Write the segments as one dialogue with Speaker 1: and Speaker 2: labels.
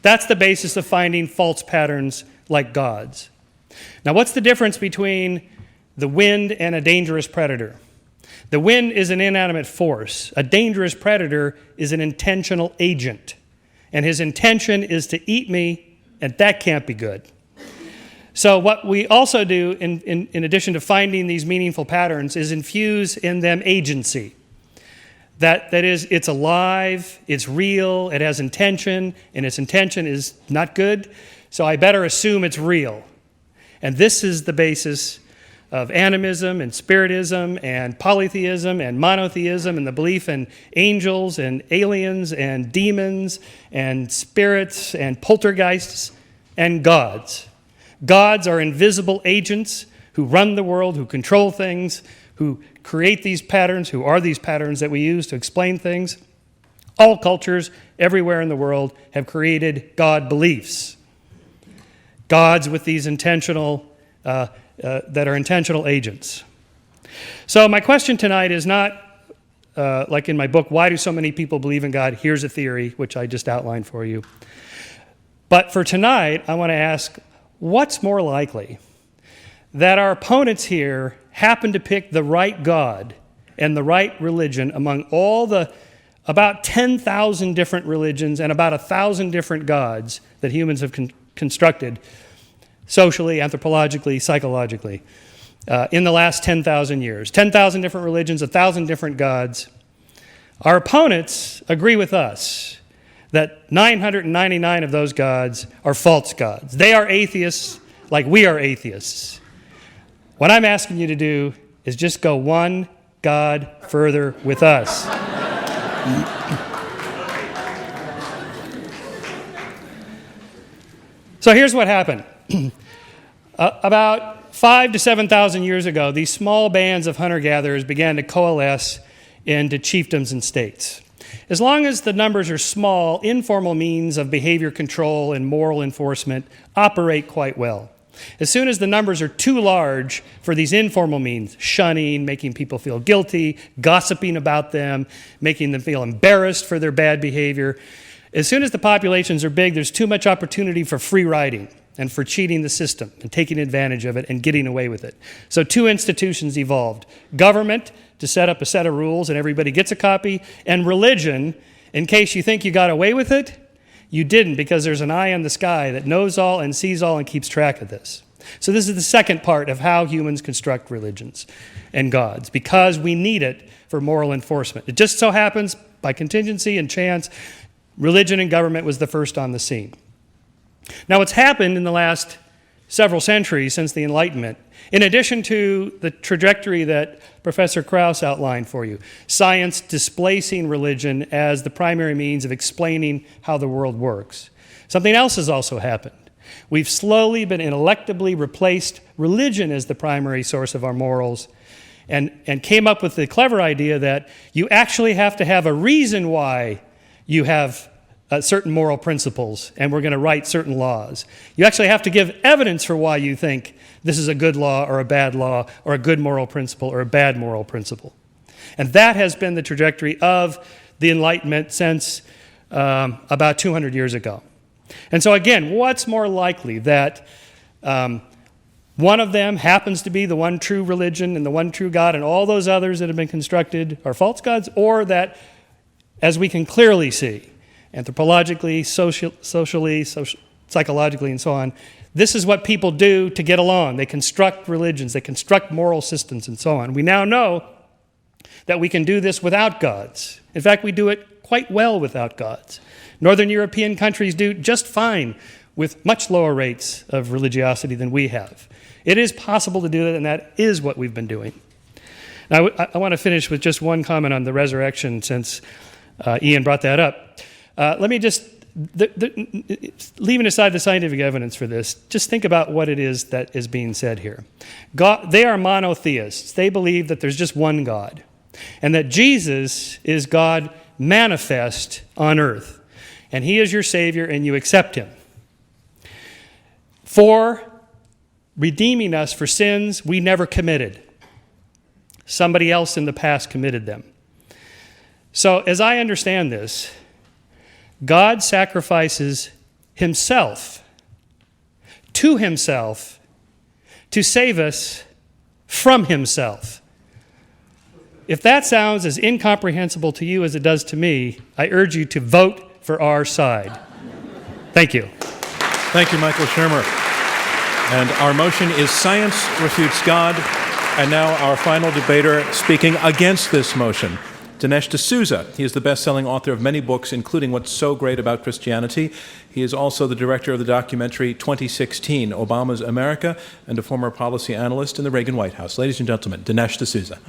Speaker 1: That's the basis of finding false patterns like God's. Now, what's the difference between the wind and a dangerous predator? The wind is an inanimate force. A dangerous predator is an intentional agent. And his intention is to eat me, and that can't be good. So what we also do, in addition to finding these meaningful patterns, is infuse in them agency. That is, it's alive, it's real, it has intention, and its intention is not good, so I better assume it's real. And this is the basis of animism and spiritism and polytheism and monotheism and the belief in angels and aliens and demons and spirits and poltergeists and gods. Gods are invisible agents who run the world, who control things, who create these patterns, who are these patterns that we use to explain things. All cultures everywhere in the world have created God beliefs. Gods with these intentional, that are intentional agents. So my question tonight is not, like in my book, why do so many people believe in God? Here's a theory, which I just outlined for you. But for tonight, I want to ask, what's more likely? That our opponents here happen to pick the right God and the right religion among all the about 10,000 different religions and about 1,000 different gods that humans have constructed socially, anthropologically, psychologically in the last 10,000 years. 10,000 different religions, 1,000 different gods. Our opponents agree with us that 999 of those gods are false gods. They are atheists like we are atheists. What I'm asking you to do is just go one God further with us. So here's what happened. About 5,000 to 7,000 years ago, these small bands of hunter-gatherers began to coalesce into chiefdoms and states. As long as the numbers are small, informal means of behavior control and moral enforcement operate quite well. As soon as the numbers are too large for these informal means, shunning, making people feel guilty, gossiping about them, making them feel embarrassed for their bad behavior, as soon as the populations are big, there's too much opportunity for free riding and for cheating the system and taking advantage of it and getting away with it. So two institutions evolved. Government, to set up a set of rules and everybody gets a copy, and religion, in case you think you got away with it, you didn't, because there's an eye in the sky that knows all and sees all and keeps track of this. So this is the second part of how humans construct religions and gods, because we need it for moral enforcement. It just so happens, by contingency and chance, religion and government was the first on the scene. Now, what's happened in the last several centuries since the Enlightenment, in addition to the trajectory that Professor Krauss outlined for you, science displacing religion as the primary means of explaining how the world works, something else has also happened. We've slowly but ineluctably replaced religion as the primary source of our morals and came up with the clever idea that you actually have to have a reason why you have certain moral principles, and we're going to write certain laws. You actually have to give evidence for why you think this is a good law or a bad law or a good moral principle or a bad moral principle. And that has been the trajectory of the Enlightenment since about 200 years ago. And so again, what's more likely, that one of them happens to be the one true religion and the one true God, and all those others that have been constructed are false gods, or that, as we can clearly see, anthropologically, socially, psychologically, and so on, this is what people do to get along. They construct religions, they construct moral systems, and so on. We now know that we can do this without gods. In fact, we do it quite well without gods. Northern European countries do just fine with much lower rates of religiosity than we have. It is possible to do that, and that is what we've been doing. Now, I want to finish with just one comment on the resurrection, since Ian brought that up. Let me just, leaving aside the scientific evidence for this, just think about what it is that is being said here. God, they are monotheists. They believe that there's just one God, and that Jesus is God manifest on earth, and he is your Savior, and you accept him for redeeming us for sins we never committed. Somebody else in the past committed them. So as I understand this, God sacrifices himself, to himself, to save us from himself. If that sounds as incomprehensible to you as it does to me, I urge you to vote for our side. Thank you.
Speaker 2: Thank you, Michael Shermer. And our motion is Science Refutes God. And now our final debater speaking against this motion, Dinesh D'Souza. He is the best-selling author of many books, including What's So Great About Christianity. He is also the director of the documentary 2016, Obama's America, and a former policy analyst in the Reagan White House. Ladies and gentlemen, Dinesh D'Souza.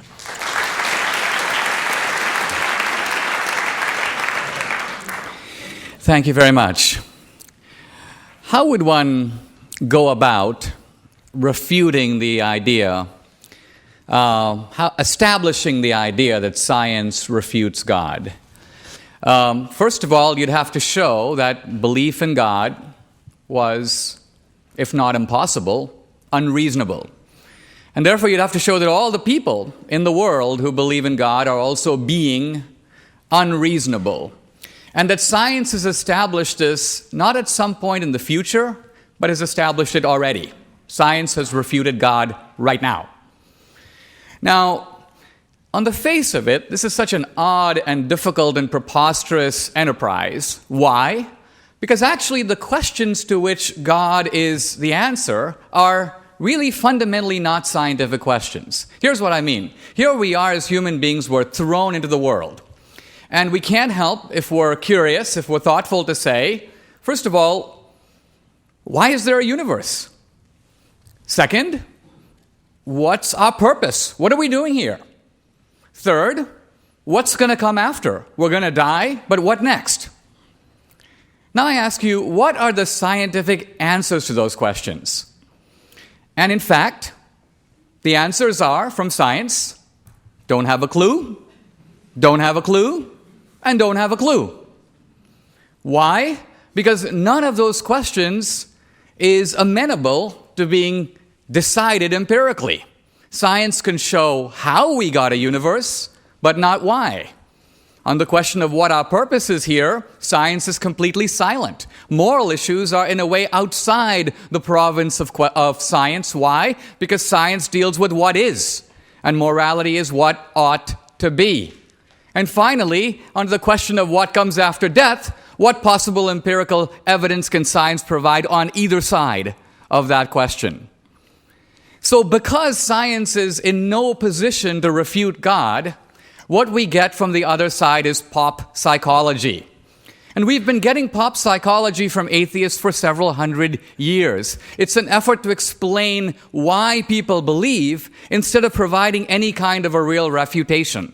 Speaker 3: Thank you very much. How would one go about refuting the idea, establishing the idea that science refutes God? First of all, you'd have to show that belief in God was, if not impossible, unreasonable. And therefore, you'd have to show that all the people in the world who believe in God are also being unreasonable. And that science has established this not at some point in the future, but has established it already. Science has refuted God right now. Now, on the face of it, this is such an odd and difficult and preposterous enterprise. Why? Because actually the questions to which God is the answer are really fundamentally not scientific questions. Here's what I mean. Here we are as human beings, we're thrown into the world. And we can't help, if we're curious, if we're thoughtful, to say, first of all, why is there a universe? Second, what's our purpose? What are we doing here? Third, what's going to come after? We're going to die, but what next? Now I ask you, what are the scientific answers to those questions? And in fact, the answers are, from science, don't have a clue, don't have a clue, and don't have a clue. Why? Because none of those questions is amenable to being decided empirically. Science can show how we got a universe, but not why. On the question of what our purpose is here, science is completely silent. Moral issues are in a way outside the province of science. Why? Because science deals with what is, and morality is what ought to be. And finally, on the question of what comes after death, what possible empirical evidence can science provide on either side of that question? So because science is in no position to refute God, what we get from the other side is pop psychology. And we've been getting pop psychology from atheists for several hundred years. It's an effort to explain why people believe instead of providing any kind of a real refutation.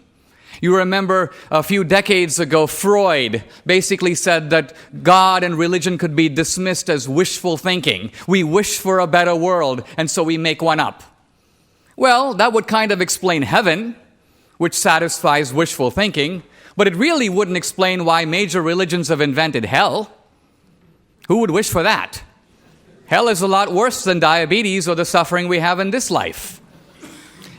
Speaker 3: You remember a few decades ago, Freud basically said that God and religion could be dismissed as wishful thinking. We wish for a better world, and so we make one up. Well, that would kind of explain heaven, which satisfies wishful thinking, but it really wouldn't explain why major religions have invented hell. Who would wish for that? Hell is a lot worse than diabetes or the suffering we have in this life.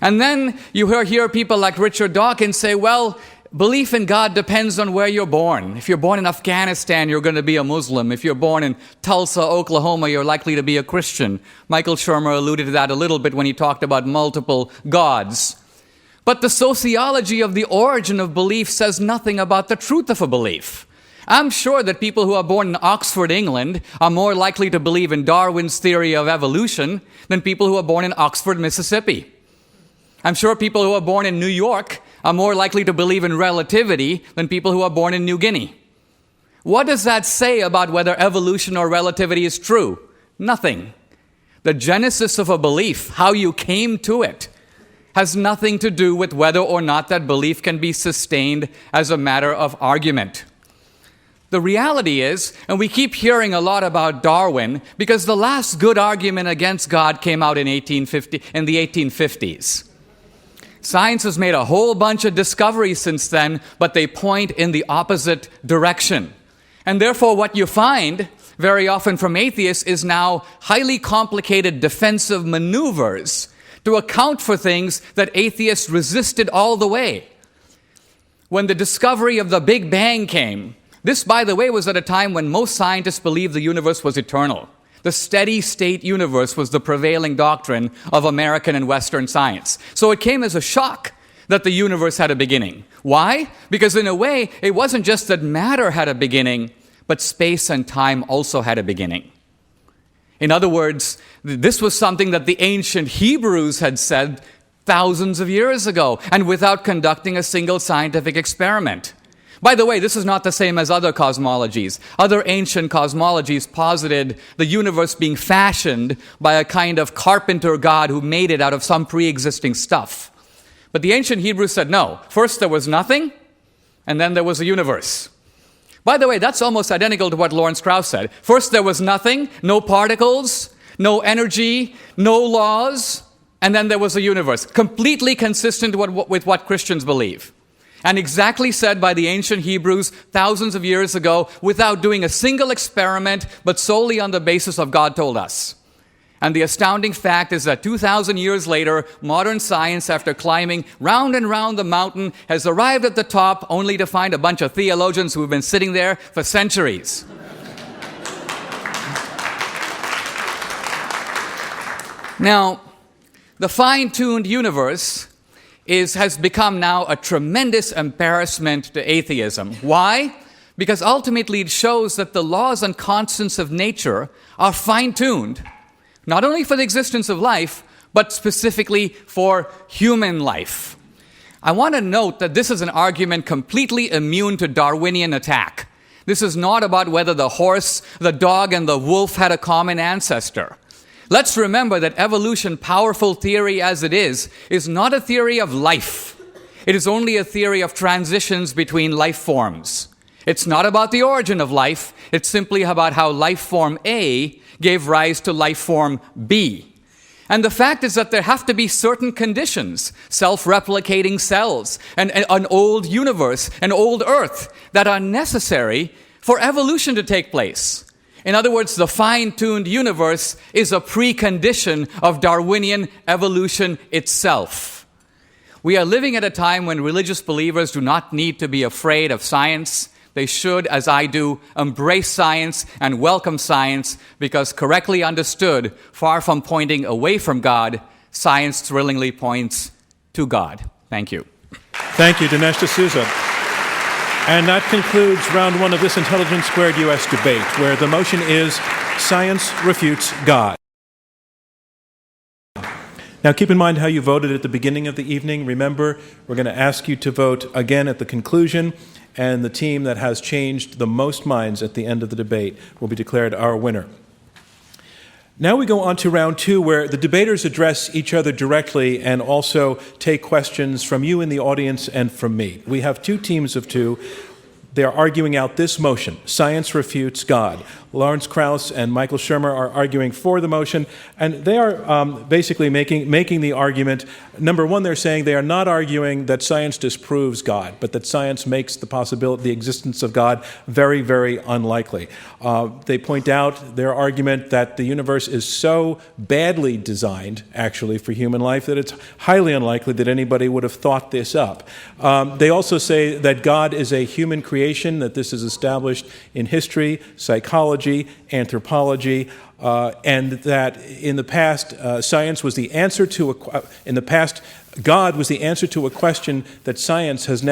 Speaker 3: And then you hear people like Richard Dawkins say, well, belief in God depends on where you're born. If you're born in Afghanistan, you're going to be a Muslim. If you're born in Tulsa, Oklahoma, you're likely to be a Christian. Michael Shermer alluded to that a little bit when he talked about multiple gods. But the sociology of the origin of belief says nothing about the truth of a belief. I'm sure that people who are born in Oxford, England, are more likely to believe in Darwin's theory of evolution than people who are born in Oxford, Mississippi. I'm sure people who are born in New York are more likely to believe in relativity than people who are born in New Guinea. What does that say about whether evolution or relativity is true? Nothing. The genesis of a belief, how you came to it, has nothing to do with whether or not that belief can be sustained as a matter of argument. The reality is, and we keep hearing a lot about Darwin, because the last good argument against God came out in the 1850s. Science has made a whole bunch of discoveries since then, but they point in the opposite direction. And therefore, what you find very often from atheists is now highly complicated defensive maneuvers to account for things that atheists resisted all the way. When the discovery of the Big Bang came, This, by the way, was at a time when most scientists believed the universe was eternal. The steady-state universe was the prevailing doctrine of American and Western science. So it came as a shock that the universe had a beginning. Why? Because in a way, it wasn't just that matter had a beginning, but space and time also had a beginning. In other words, this was something that the ancient Hebrews had said thousands of years ago, and without conducting a single scientific experiment. By the way, this is not the same as other cosmologies. Other ancient cosmologies posited the universe being fashioned by a kind of carpenter god who made it out of some pre-existing stuff. But the ancient Hebrews said, no, first there was nothing, and then there was a universe. By the way, that's almost identical to what Lawrence Krauss said. First there was nothing, no particles, no energy, no laws, and then there was a universe. Completely consistent with what Christians believe. And exactly said by the ancient Hebrews thousands of years ago without doing a single experiment, but solely on the basis of God told us. And the astounding fact is that 2,000 years later, modern science, after climbing round and round the mountain, has arrived at the top only to find a bunch of theologians who have been sitting there for centuries. Now, the fine-tuned universe has become now a tremendous embarrassment to atheism. Why? Because ultimately it shows that the laws and constants of nature are fine-tuned, not only for the existence of life, but specifically for human life. I want to note that this is an argument completely immune to Darwinian attack. This is not about whether the horse, the dog, and the wolf had a common ancestor. Let's remember that evolution, powerful theory as it is not a theory of life. It is only a theory of transitions between life forms. It's not about the origin of life. It's simply about how life form A gave rise to life form B. And the fact is that there have to be certain conditions, self-replicating cells, and an old universe, an old Earth, that are necessary for evolution to take place. In other words, the fine-tuned universe is a precondition of Darwinian evolution itself. We are living at a time when religious believers do not need to be afraid of science. They should, as I do, embrace science and welcome science because correctly understood, far from pointing away from God, science thrillingly points to God. Thank you.
Speaker 2: Thank you, Dinesh D'Souza. And that concludes round one of this Intelligence Squared U.S. debate, where the motion is Science Refutes God. Now, keep in mind how you voted at the beginning of the evening. Remember, we're going to ask you to vote again at the conclusion, and the team that has changed the most minds at the end of the debate will be declared our winner. Now we go on to round two, where the debaters address each other directly and also take questions from you in the audience and from me. We have two teams of two. They are arguing out this motion, Science Refutes God. Lawrence Krauss and Michael Shermer are arguing for the motion, and they are basically making the argument. Number one, they're saying they are not arguing that science disproves God, but that science makes the existence of God very, very unlikely. They point out their argument that the universe is so badly designed, actually, for human life that it's highly unlikely that anybody would have thought this up. They also say that God is a human creation, that this is established in history, psychology, anthropology, and that in the past, science was the answer to in the past, God was the answer to a question that science has never